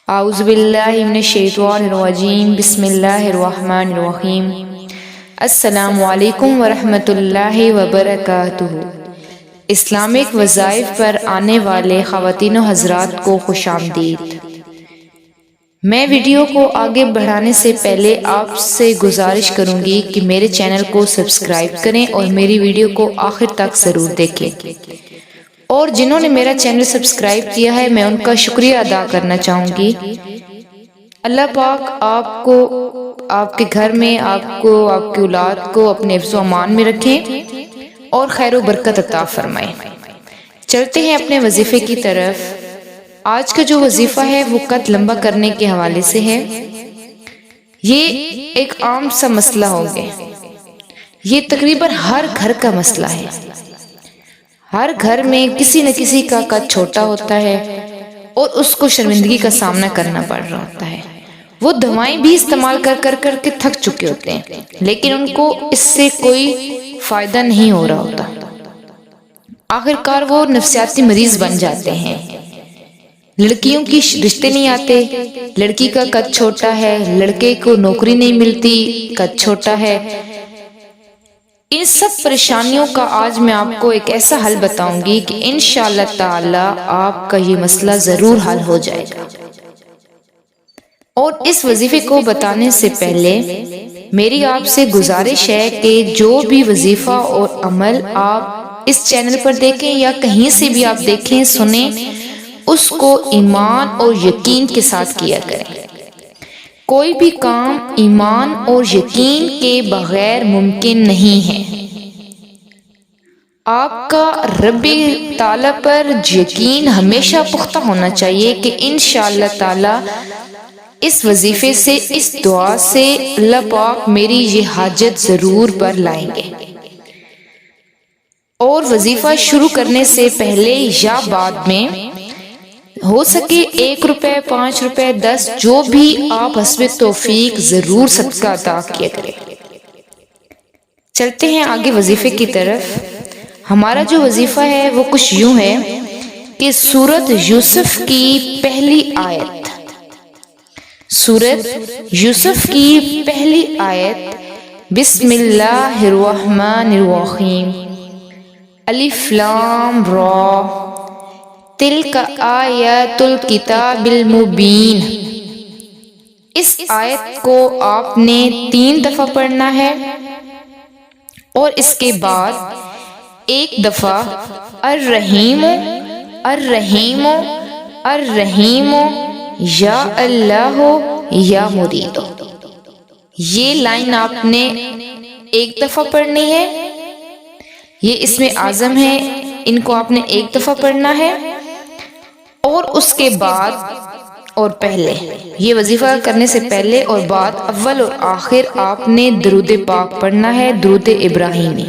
اعوذ باللہ من الشیطان الرجیم بسم اللہ الرحمن الرحیم السلام علیکم ورحمۃ اللہ وبرکاتہ۔ اسلامک وظائف پر آنے والے خواتین و حضرات کو خوش آمدید۔ میں ویڈیو کو آگے بڑھانے سے پہلے آپ سے گزارش کروں گی کہ میرے چینل کو سبسکرائب کریں اور میری ویڈیو کو آخر تک ضرور دیکھیں، اور جنہوں نے میرا چینل سبسکرائب کیا ہے میں ان کا شکریہ ادا کرنا چاہوں گی۔ اللہ پاک آپ کو، آپ کے گھر میں، آپ کو، آپ کی اولاد کو اپنے حفظ و امان میں رکھیں اور خیر و برکت عطا فرمائیں۔ چلتے ہیں اپنے وظیفے کی طرف۔ آج کا جو وظیفہ ہے وہ قد لمبا کرنے کے حوالے سے ہے۔ یہ ایک عام سا مسئلہ ہو گیا، یہ تقریباً ہر گھر کا مسئلہ ہے۔ ہر گھر میں کسی نہ کسی کا قد چھوٹا ہوتا ہے اور اس کو شرمندگی کا سامنا کرنا پڑ رہا ہوتا ہے۔ وہ دوائیں بھی استعمال کر کے تھک چکے ہوتے ہیں، لیکن ان کو اس سے کوئی فائدہ نہیں ہو رہا ہوتا۔ آخرکار وہ نفسیاتی مریض بن جاتے ہیں۔ لڑکیوں کی رشتے نہیں آتے، لڑکی کا قد چھوٹا ہے، لڑکے کو نوکری نہیں ملتی، قد چھوٹا ہے۔ ان سب پریشانیوں کا آج میں آپ کو ایک ایسا حل بتاؤں گی کہ انشاءاللہ تعالی آپ کا یہ مسئلہ ضرور حل ہو جائے گا۔ اور اس وظیفے کو بتانے سے پہلے میری آپ سے گزارش ہے کہ جو بھی وظیفہ اور عمل آپ اس چینل پر دیکھیں یا کہیں سے بھی آپ دیکھیں سنیں، اس کو ایمان اور یقین کے ساتھ کیا کریں۔ کوئی بھی کام ایمان اور یقین کے بغیر ممکن نہیں ہے۔ آپ کا رب تعالیٰ پر یقین ہمیشہ پختہ ہونا چاہیے کہ انشاءاللہ تعالی اس وظیفے سے، اس دعا سے اللہ پاک میری یہ حاجت ضرور بر لائیں گے۔ اور وظیفہ شروع کرنے سے پہلے یا بعد میں ہو سکے 1 روپے، 5 روپے، 10، جو بھی آپ حسب توفیق ضرور صدقہ عطا کیا کریں۔ چلتے ہیں آگے وظیفے کی طرف۔ ہمارا جو وظیفہ ہے وہ کچھ یوں ہے کہ سورۃ یوسف کی پہلی آیت، سورۃ یوسف کی پہلی آیت، بسم اللہ الرحمن الرحیم، الف لام را، تلک آیات الکتاب المبین۔ اس آیت کو آپ نے 3 دفعہ پڑھنا ہے اور اس کے بعد ایک دفعہ الرحیم الرحیم الرحیم یا اللہ یا مرید، یہ لائن آپ نے ایک دفعہ پڑھنی ہے۔ یہ اسم اعظم ہے، ان کو آپ نے ایک دفعہ پڑھنا ہے، اور اس کے بعد اور پہلے، یہ وظیفہ کرنے سے پہلے اور بعد، اول اور آخر آپ نے درود پاک پڑھنا ہے، درود ابراہیمی۔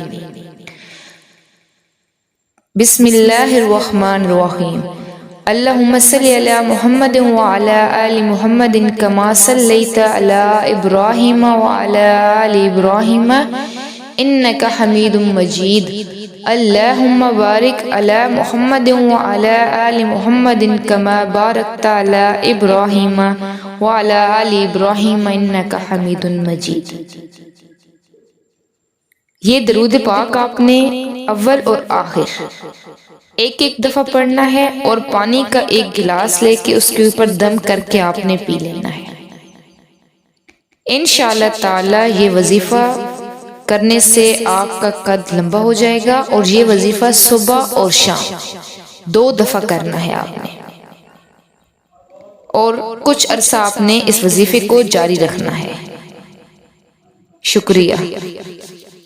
بسم اللہ الرحمن الرحیم، اللہم صلی علی محمد وعلی آل محمد کما صلیت علی ابراہیم وعلی آل ابراہیم انک حمید مجید، اللہم بارک علی محمد وعلی آل محمد کما بارکت علی ابراہیم وعلی آل ابراہیم انک حمید مجید۔ یہ درود پاک آپ نے اول اور آخر ایک دفعہ پڑھنا ہے، اور پانی کا ایک گلاس لے کے اس کے اوپر دم کر کے آپ نے پی لینا ہے۔ انشاءاللہ تعالی یہ وظیفہ کرنے سے آپ کا قد لمبا ہو جائے گا، اور یہ وظیفہ صبح اور شام 2 دفعہ کرنا ہے آپ نے، اور کچھ عرصہ آپ نے اس وظیفے کو جاری رکھنا ہے۔ شکریہ۔